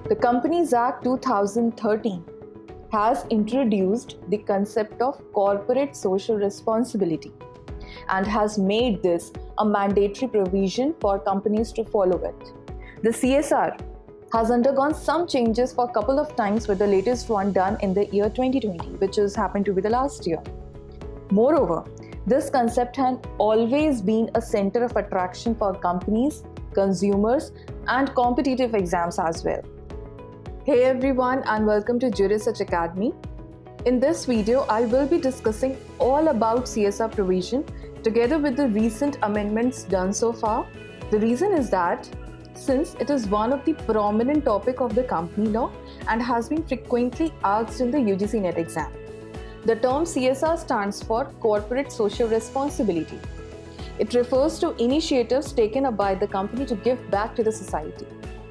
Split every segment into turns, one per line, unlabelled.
The Companies Act 2013 has introduced the concept of corporate social responsibility and has made this a mandatory provision for companies to follow it. The CSR has undergone some changes for a couple of times, with the latest one done in the year 2020, which has happened to be the last year. Moreover, this concept has always been a center of attraction for companies, consumers, and competitive exams as well. Hey everyone, and welcome to Juris Search Academy. In this video, I will be discussing all about CSR provision together with the recent amendments done so far. The reason is that since it is one of the prominent topic of the company law and has been frequently asked in the UGC NET exam. The term CSR stands for Corporate Social Responsibility. It refers to initiatives taken up by the company to give back to the society.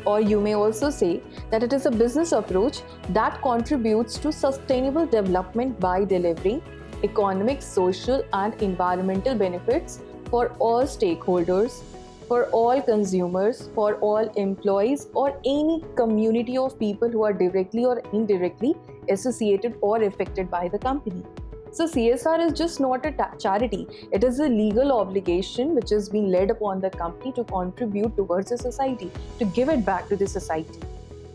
Or you may also say that it is a business approach that contributes to sustainable development by delivering economic, social, and environmental benefits for all stakeholders, for all consumers, for all employees, or any community of people who are directly or indirectly associated or affected by the company. So CSR is just not a charity, it is a legal obligation which is being laid upon the company to contribute towards the society, to give it back to the society.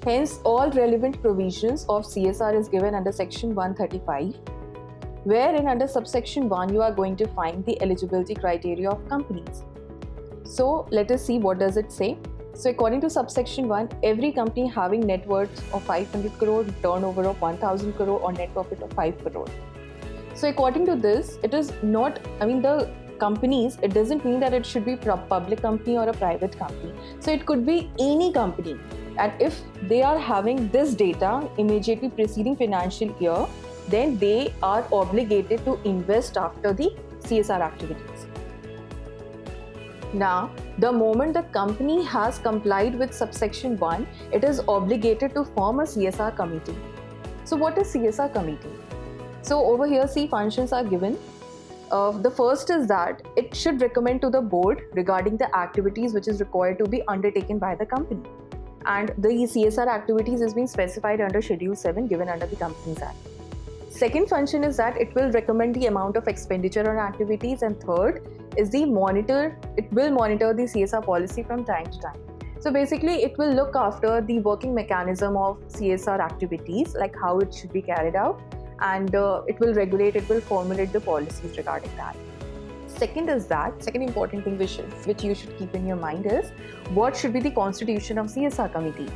Hence, all relevant provisions of CSR is given under section 135, wherein under subsection 1 you are going to find the eligibility criteria of companies. So let us see what does it say. So according to subsection 1, every company having net worth of 500 crore, turnover of 1000 crore or net profit of 5 crore. So according to this, it is not, the companies, it doesn't mean that it should be a public company or a private company. So it could be any company. And if they are having this data immediately preceding financial year, then they are obligated to invest after the CSR activities. Now, the moment the company has complied with subsection 1, it is obligated to form a CSR committee. So what is CSR committee? So over here, functions are given. The first is that it should recommend to the board regarding the activities which is required to be undertaken by the company. And the CSR activities is being specified under Schedule 7 given under the Companies Act. Second function is that it will recommend the amount of expenditure on activities. And third is it will monitor the CSR policy from time to time. So basically, it will look after the working mechanism of CSR activities, like how it should be carried out. And it will formulate the policies regarding that. Second important thing which you should keep in your mind is what should be the constitution of CSR committee.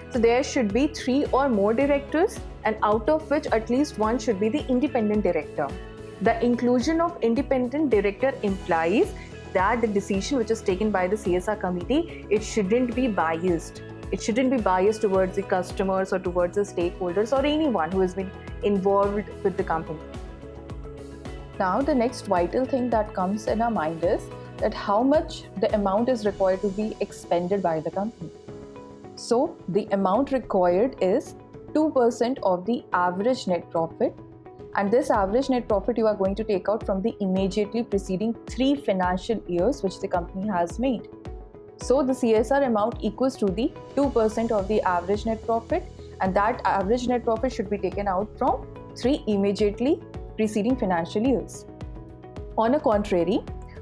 So there should be 3 or more directors, and out of which at least one should be the independent director. The inclusion of independent director implies that the decision which is taken by the CSR committee, it shouldn't be biased. It shouldn't be biased towards the customers or towards the stakeholders or anyone who has been involved with the company. Now, the next vital thing that comes in our mind is that how much the amount is required to be expended by the company. So, the amount required is 2% of the average net profit, and this average net profit you are going to take out from the immediately preceding 3 financial years which the company has made. So the CSR amount equals to the 2% of the average net profit, and that average net profit should be taken out from 3 immediately preceding financial years. On the contrary,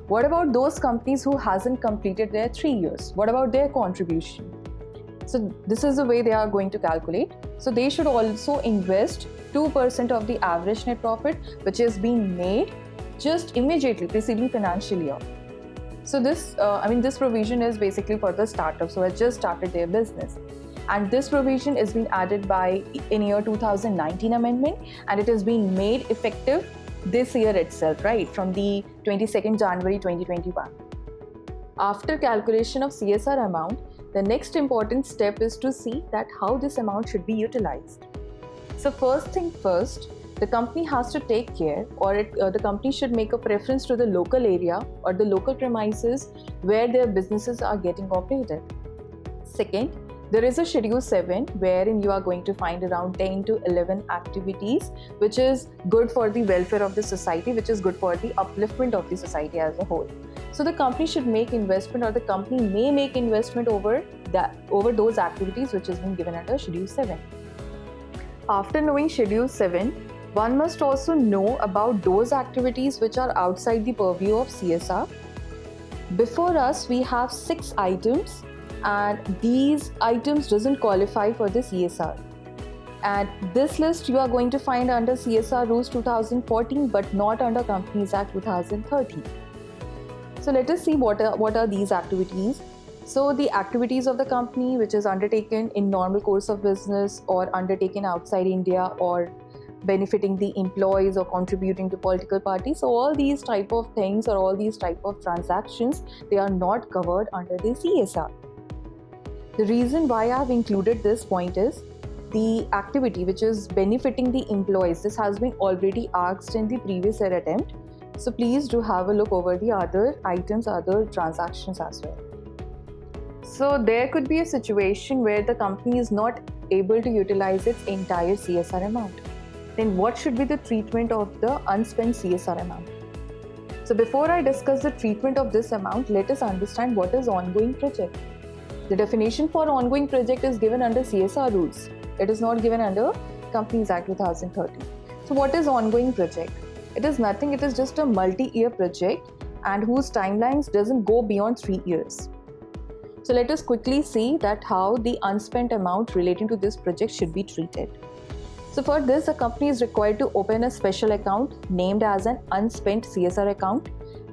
what about those companies who hasn't completed their 3 years? What about their contribution? So this is the way they are going to calculate. So they should also invest 2% of the average net profit which is being made just immediately preceding financial year. So this provision is basically for the startups who have just started their business. And this provision is being added in year 2019 amendment, and it is being made effective this year itself, right, from the 22nd January 2021. After calculation of CSR amount, the next important step is to see that how this amount should be utilized. So first thing first, the company has to take care, or the company should make a preference to the local area or the local premises where their businesses are getting operated. Second, there is a Schedule 7 wherein you are going to find around 10 to 11 activities which is good for the welfare of the society, which is good for the upliftment of the society as a whole. So the company should make investment, or the company may make investment over those activities which has been given under Schedule 7. After knowing Schedule 7, one must also know about those activities which are outside the purview of CSR. Before us, we have 6 items, and these items doesn't qualify for the CSR. And this list you are going to find under CSR Rules 2014 but not under Companies Act 2013. So let us see what are these activities. So the activities of the company which is undertaken in normal course of business or undertaken outside India or benefiting the employees or contributing to political parties. So all these type of things or all these type of transactions, they are not covered under the CSR. The reason why I have included this point is the activity which is benefiting the employees. This has been already asked in the previous year attempt. So please do have a look over the other items, other transactions as well. So there could be a situation where the company is not able to utilize its entire CSR amount. Then what should be the treatment of the unspent CSR amount? So before I discuss the treatment of this amount, let us understand what is ongoing project. The definition for ongoing project is given under CSR rules. It is not given under Companies Act 2013. So what is ongoing project? It is nothing, it is just a multi-year project and whose timelines doesn't go beyond 3 years. So let us quickly see that how the unspent amount relating to this project should be treated. So for this, a company is required to open a special account named as an unspent CSR account,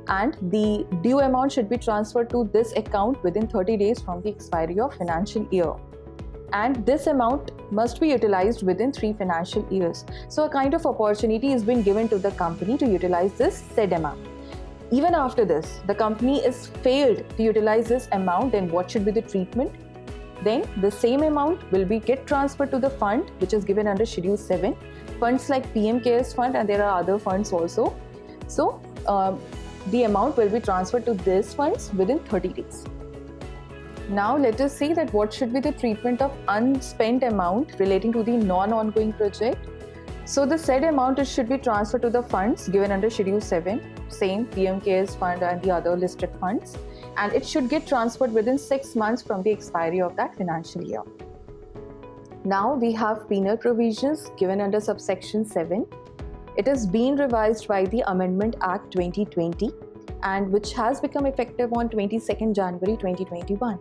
and the due amount should be transferred to this account within 30 days from the expiry of financial year. And this amount must be utilized within 3 financial years. So a kind of opportunity has been given to the company to utilize this said amount. Even after this, the company is failed to utilize this amount, then what should be the treatment? Then the same amount will get transferred to the fund which is given under Schedule 7. Funds like PM CARES Fund, and there are other funds also. So the amount will be transferred to these funds within 30 days. Now let us see that what should be the treatment of unspent amount relating to the non-ongoing project. So the said amount should be transferred to the funds given under Schedule 7, same PM CARES Fund and the other listed funds, and it should get transferred within 6 months from the expiry of that financial year. Now we have penal provisions given under subsection 7. It is being revised by the Amendment Act 2020 and which has become effective on 22nd January 2021.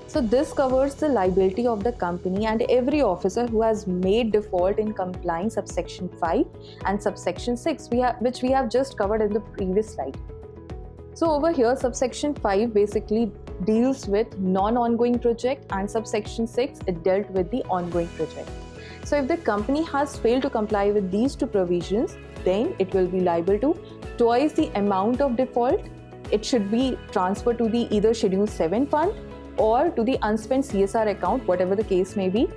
So this covers the liability of the company and every officer who has made default in complying subsection 5 and subsection 6 which we have just covered in the previous slide. So over here subsection 5 basically deals with non-ongoing project and subsection 6 it dealt with the ongoing project. So if the company has failed to comply with these 2 provisions, then it will be liable to twice the amount of default. It should be transferred to the either Schedule 7 fund or to the unspent CSR account, whatever the case may be,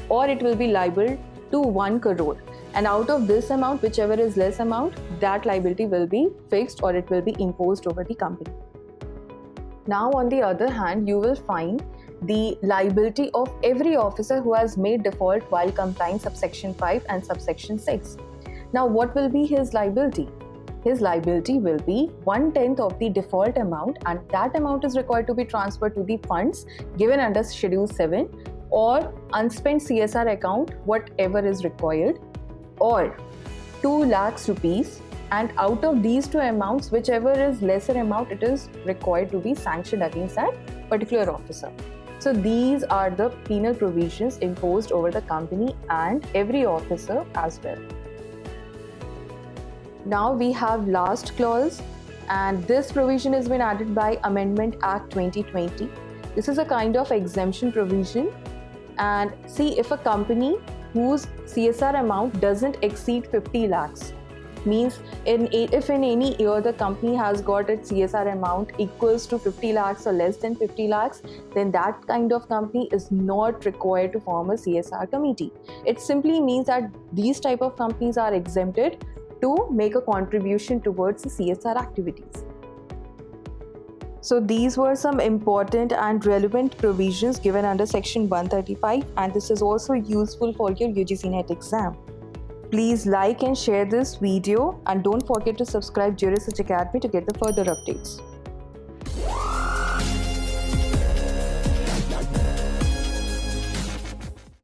or it will be liable to 1 crore. And out of this amount, whichever is less amount, that liability will be fixed or it will be imposed over the company. Now on the other hand, you will find the liability of every officer who has made default while complying subsection 5 and subsection 6. Now what will be his liability? His liability will be 1/10 of the default amount, and that amount is required to be transferred to the funds given under Schedule 7 or unspent CSR account, whatever is required, or 2 lakhs rupees, and out of these 2 amounts, whichever is lesser amount, it is required to be sanctioned against that particular officer. So these are the penal provisions imposed over the company and every officer as well. Now we have last clause, and this provision has been added by Amendment Act 2020. This is a kind of exemption provision, and see, if a company whose CSR amount doesn't exceed 50 lakhs, means if in any year the company has got its CSR amount equals to 50 lakhs or less than 50 lakhs, then that kind of company is not required to form a CSR committee. It simply means that these type of companies are exempted to make a contribution towards the CSR activities. So these were some important and relevant provisions given under section 135, and this is also useful for your UGC NET exam. Please like and share this video, and don't forget to subscribe Juris Academy to get the further updates.